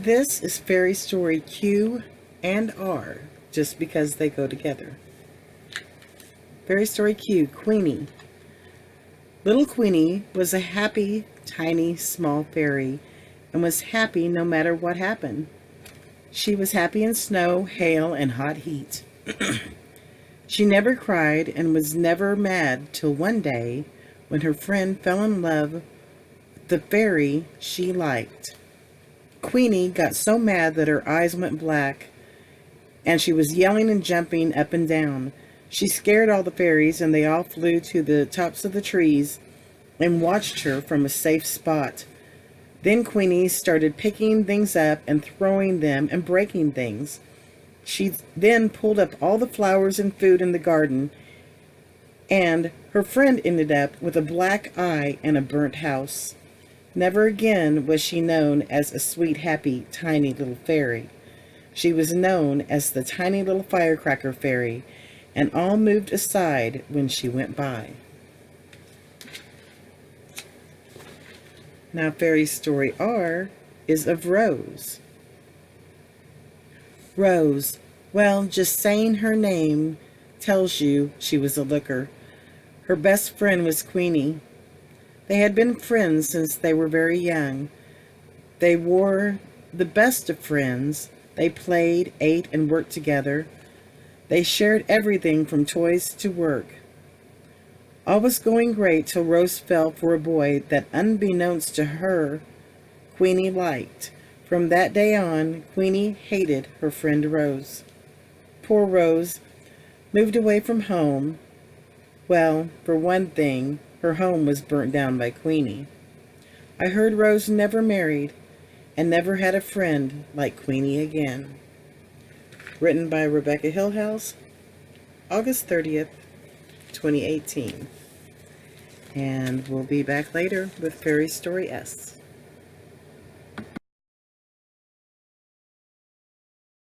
This is fairy story Q and R, just because they go together. Fairy story Q, Queenie. Little Queenie was a happy, tiny, small fairy and was happy no matter what happened. She was happy in snow, hail, and hot heat. She never cried and was never mad till one day when her friend fell in love with the fairy she liked. Queenie got so mad that her eyes went black and she was yelling and jumping up and down. She scared all the fairies and they all flew to the tops of the trees and watched her from a safe spot. Then Queenie started picking things up and throwing them and breaking things. She then pulled up all the flowers and food in the garden, and her friend ended up with a black eye and a burnt house. Never again was she known as a sweet, happy, tiny little fairy. She was known as the tiny little firecracker fairy, and all moved aside when she went by. Now, fairy story R is of Rose. Rose. Well, just saying her name tells you she was a looker. Her best friend was Queenie. They had been friends since they were very young. They were the best of friends. They played, ate, and worked together. They shared everything from toys to work. All was going great till Rose fell for a boy that, unbeknownst to her, Queenie liked. From that day on, Queenie hated her friend Rose. Poor Rose moved away from home. Well, for one thing, her home was burnt down by Queenie. I heard Rose never married and never had a friend like Queenie again. Written by Rebecca Hillhouse, August 30th, 2018. And we'll be back later with Fairy Story S.